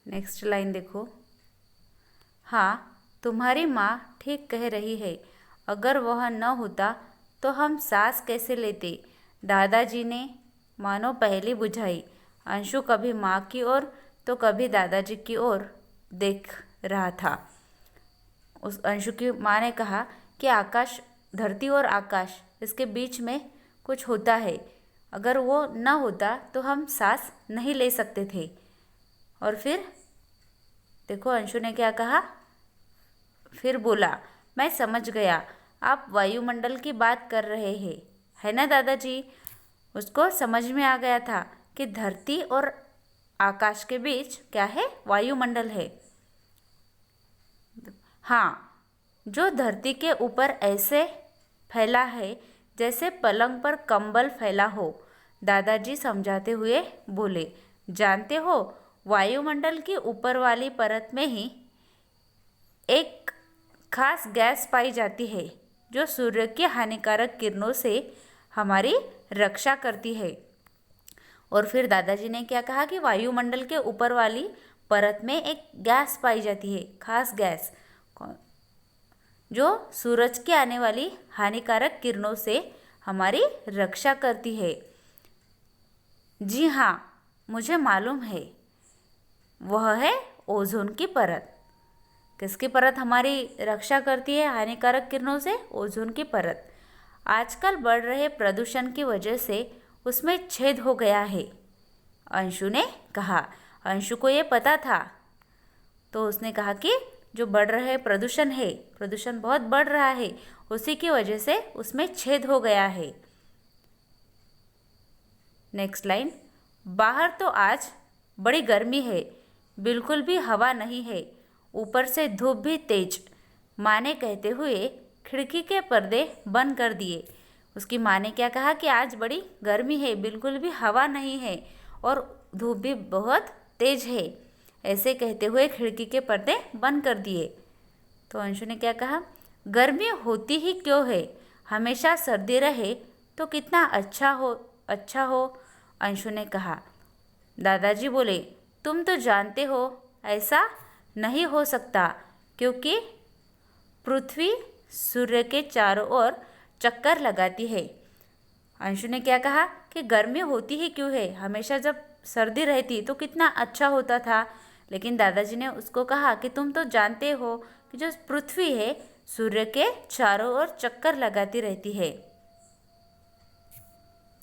Next line देखो। हाँ, तुम्हारी माँ ठीक कह रही है, अगर वह न होता तो हम सांस कैसे लेते। दादाजी ने मानो पहेली बुझाई। अंशु कभी माँ की ओर तो कभी दादाजी की ओर देख रहा था। उस अंशु की माँ ने कहा कि आकाश, धरती और आकाश, इसके बीच में कुछ होता है, अगर वो न होता तो हम सांस नहीं ले सकते थे। और फिर देखो अंशु ने क्या कहा, फिर बोला, मैं समझ गया, आप वायुमंडल की बात कर रहे हैं, है ना दादाजी। उसको समझ में आ गया था कि धरती और आकाश के बीच क्या है, वायुमंडल है। हाँ, जो धरती के ऊपर ऐसे फैला है जैसे पलंग पर कंबल फैला हो। दादाजी समझाते हुए बोले, जानते हो, वायुमंडल की ऊपर वाली परत में ही एक खास गैस पाई जाती है जो सूर्य की हानिकारक किरणों से हमारी रक्षा करती है। और फिर दादाजी ने क्या कहा कि वायुमंडल के ऊपर वाली परत में एक गैस पाई जाती है, खास गैस, जो सूरज की आने वाली हानिकारक किरणों से हमारी रक्षा करती है। जी हाँ, मुझे मालूम है, वह है ओजोन की परत। किसकी परत हमारी रक्षा करती है हानिकारक किरणों से? ओजोन की परत। आजकल बढ़ रहे प्रदूषण की वजह से उसमें छेद हो गया है, अंशु ने कहा। अंशु को ये पता था, तो उसने कहा कि जो बढ़ रहे प्रदूषण है, प्रदूषण बहुत बढ़ रहा है, उसी की वजह से उसमें छेद हो गया है। Next line. बाहर तो आज बड़ी गर्मी है, बिल्कुल भी हवा नहीं है, ऊपर से धूप भी तेज। माँ ने कहते हुए खिड़की के पर्दे बंद कर दिए। उसकी माँ ने क्या कहा कि आज बड़ी गर्मी है, बिल्कुल भी हवा नहीं है और धूप भी बहुत तेज है। ऐसे कहते हुए खिड़की के पर्दे बंद कर दिए। तो अंशु ने क्या कहा, गर्मी होती ही क्यों है, हमेशा सर्दी रहे तो कितना अच्छा हो। अंशु ने कहा। दादाजी बोले, तुम तो जानते हो ऐसा नहीं हो सकता, क्योंकि पृथ्वी सूर्य के चारों ओर चक्कर लगाती है। अंशु ने क्या कहा कि गर्मी होती ही क्यों है, हमेशा जब सर्दी रहती तो कितना अच्छा होता था। लेकिन दादाजी ने उसको कहा कि तुम तो जानते हो कि जो पृथ्वी है सूर्य के चारों ओर चक्कर लगाती रहती है।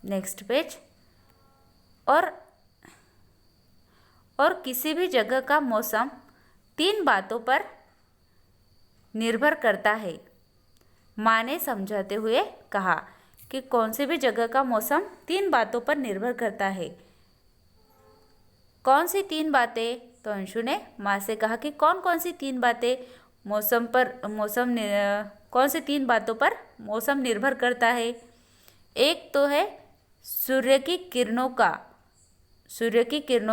Next page. और किसी भी जगह का मौसम 3 बातों पर निर्भर करता है। माँ ने समझाते हुए कहा कि कौन सी भी जगह का मौसम 3 बातों पर निर्भर करता है। कौन सी 3 बातें? तो अंशु ने माँ से कहा कि कौन कौन सी 3 बातें कौन सी 3 बातों पर मौसम निर्भर करता है। एक तो है सूर्य की किरणों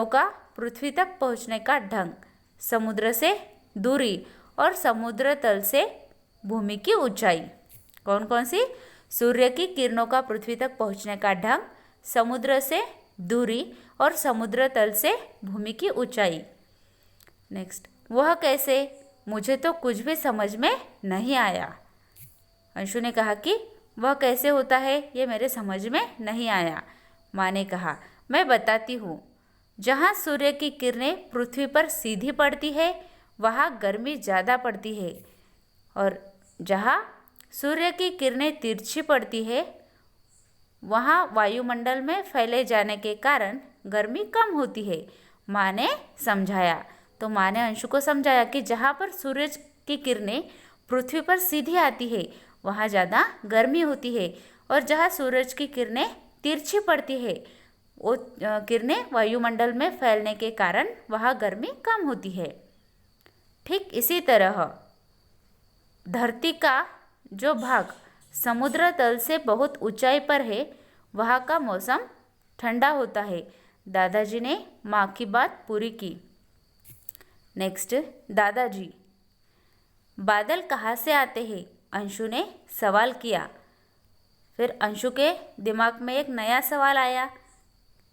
का पृथ्वी तक पहुँचने का ढंग, समुद्र से दूरी और समुद्र तल से भूमि की ऊंचाई। कौन कौन सी? सूर्य की किरणों का पृथ्वी तक पहुँचने का ढंग, समुद्र से दूरी और समुद्र तल से भूमि की ऊंचाई। नेक्स्ट, वह कैसे? मुझे तो कुछ भी समझ में नहीं आया। अंशु ने कहा कि वह कैसे होता है, ये मेरे समझ में नहीं आया। माँ ने कहा, मैं बताती हूँ। जहाँ सूर्य की किरणें पृथ्वी पर सीधी पड़ती है वहाँ गर्मी ज़्यादा पड़ती है, और जहाँ सूर्य की किरणें तिरछी पड़ती है वहाँ वायुमंडल में फैले जाने के कारण गर्मी कम होती है। माँ ने समझाया। तो माँ ने अंशु को समझाया कि जहाँ पर सूरज की किरणें पृथ्वी पर सीधी आती है वहाँ ज़्यादा गर्मी होती है, और जहाँ सूरज की किरणें तिरछी पड़ती है वो किरणें वायुमंडल में फैलने के कारण वहाँ गर्मी कम होती है। ठीक इसी तरह धरती का जो भाग समुद्र तल से बहुत ऊंचाई पर है वहाँ का मौसम ठंडा होता है। दादाजी ने माँ की बात पूरी की। नेक्स्ट, दादाजी, बादल कहाँ से आते हैं? अंशु ने सवाल किया। फिर अंशु के दिमाग में एक नया सवाल आया,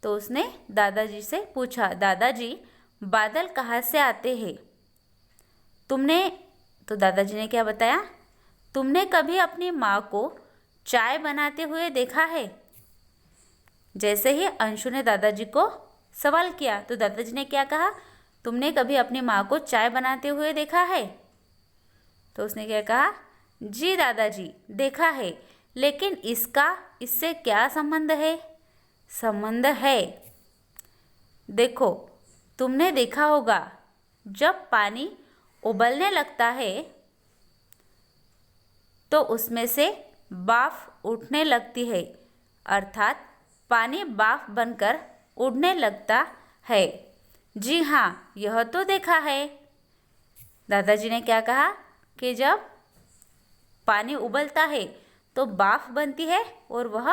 तो उसने दादाजी से पूछा, दादाजी, बादल कहाँ से आते हैं? तो दादाजी ने क्या बताया? तुमने कभी अपनी माँ को चाय बनाते हुए देखा है? जैसे ही अंशु ने दादाजी को सवाल किया तो दादाजी ने क्या कहा? तुमने कभी अपनी माँ को चाय बनाते हुए देखा है? तो उसने क्या कहा? जी दादाजी, देखा है, लेकिन इससे क्या संबंध है? संबंध है, देखो, तुमने देखा होगा जब पानी उबलने लगता है तो उसमें से भाप उठने लगती है, अर्थात पानी भाप बनकर उड़ने लगता है। जी हाँ, यह तो देखा है। दादाजी ने क्या कहा कि जब पानी उबलता है तो भाप बनती है और वह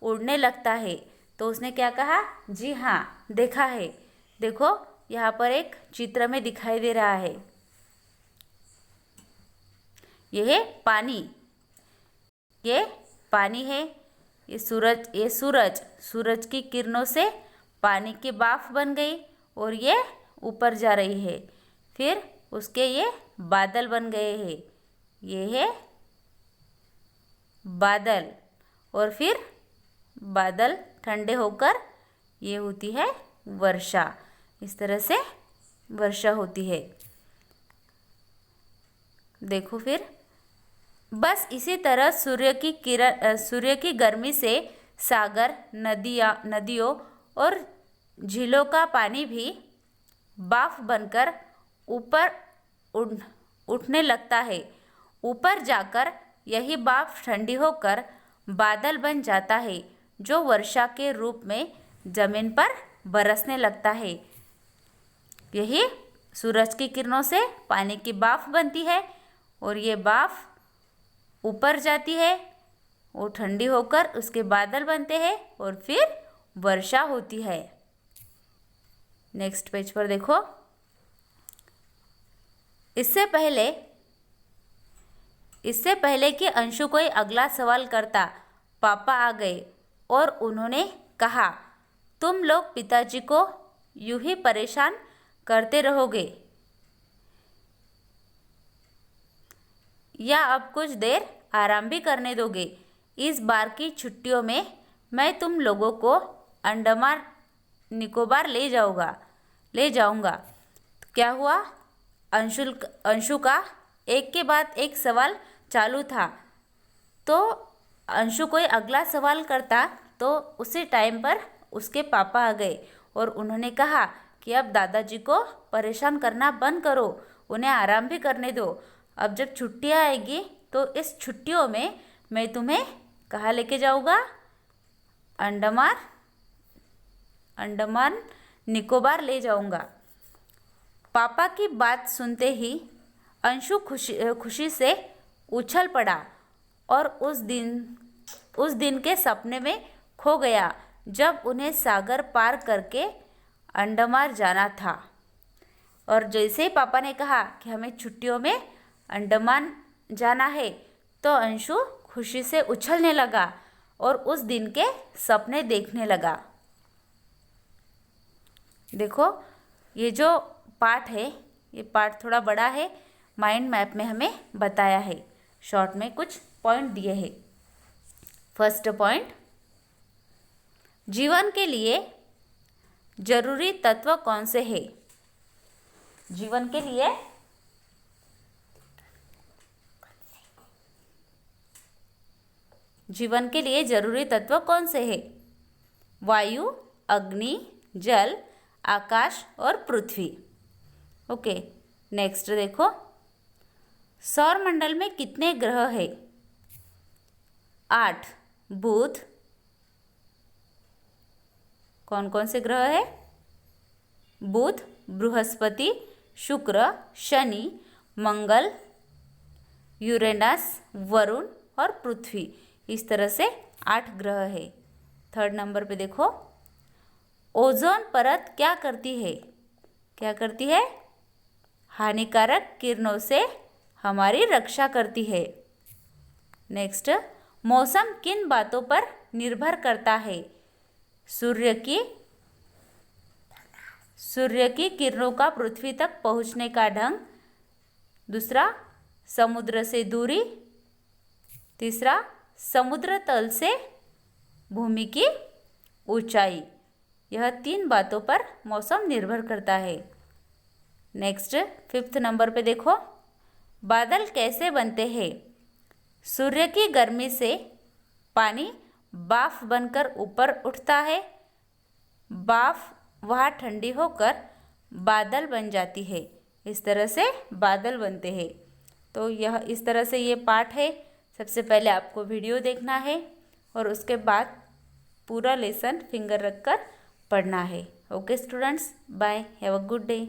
उड़ने लगता है। तो उसने क्या कहा? जी हाँ, देखा है। देखो, यहाँ पर एक चित्र में दिखाई दे रहा है, यह है पानी, ये पानी है, ये सूरज की किरणों से पानी की भाप बन गई और ये ऊपर जा रही है। फिर उसके ये बादल बन गए हैं, ये है बादल, और फिर बादल ठंडे होकर ये होती है वर्षा। इस तरह से वर्षा होती है। देखो, फिर बस इसी तरह सूर्य की गर्मी से सागर, नदियों और झीलों का पानी भी भाप बनकर ऊपर उठने लगता है। ऊपर जाकर यही भाप ठंडी होकर बादल बन जाता है, जो वर्षा के रूप में जमीन पर बरसने लगता है। यही सूरज की किरणों से पानी की भाप बनती है और ये भाप ऊपर जाती है, वो ठंडी होकर उसके बादल बनते हैं और फिर वर्षा होती है। नेक्स्ट पेज पर देखो, इससे पहले कि अंशु कोई अगला सवाल करता, पापा आ गए और उन्होंने कहा, तुम लोग पिताजी को यूं ही परेशान करते रहोगे या अब कुछ देर आराम भी करने दोगे? इस बार की छुट्टियों में मैं तुम लोगों को अंडमान निकोबार ले जाऊंगा। तो क्या हुआ? अंशु का एक के बाद एक सवाल चालू था, तो अंशु कोई अगला सवाल करता तो उसी टाइम पर उसके पापा आ गए और उन्होंने कहा कि अब दादाजी को परेशान करना बंद करो, उन्हें आराम भी करने दो। अब जब छुट्टियाँ आएगी तो इस छुट्टियों में मैं तुम्हें कहाँ लेके जाऊँगा? अंडमान निकोबार ले जाऊँगा। पापा की बात सुनते ही अंशु खुशी से उछल पड़ा और उस दिन के सपने में खो गया जब उन्हें सागर पार करके अंडमान जाना था। और जैसे ही पापा ने कहा कि हमें छुट्टियों में अंडमान जाना है तो अंशु खुशी से उछलने लगा और उस दिन के सपने देखने लगा। देखो, ये जो पार्ट है, ये पार्ट थोड़ा बड़ा है, माइंड मैप में हमें बताया है, शॉर्ट में कुछ पॉइंट दिए हैं। फर्स्ट पॉइंट, जीवन के लिए जरूरी तत्व कौन से हैं? जीवन के लिए जरूरी तत्व कौन से हैं? वायु, अग्नि, जल, आकाश और पृथ्वी। ओके, नेक्स्ट देखो, सौर मंडल में कितने ग्रह हैं? 8। बुध, कौन कौन से ग्रह है? बुध, बृहस्पति, शुक्र, शनि, मंगल, यूरेनस, वरुण और पृथ्वी। इस तरह से 8 ग्रह है। थर्ड नंबर पे देखो, ओजोन परत क्या करती है? हानिकारक किरणों से हमारी रक्षा करती है। नेक्स्ट, मौसम किन बातों पर निर्भर करता है? सूर्य की सूर्य की किरणों का पृथ्वी तक पहुंचने का ढंग। दूसरा, समुद्र से दूरी। तीसरा, समुद्र तल से भूमि की ऊंचाई। यह 3 बातों पर मौसम निर्भर करता है। नेक्स्ट 5th नंबर पे देखो, बादल कैसे बनते हैं। सूर्य की गर्मी से पानी भाप बनकर ऊपर उठता है। भाप वहाँ ठंडी होकर बादल बन जाती है। इस तरह से बादल बनते हैं। तो यह इस तरह से ये पाठ है। सबसे पहले आपको वीडियो देखना है और उसके बाद पूरा लेसन फिंगर रखकर पढ़ना है। Okay students, bye, have a good day.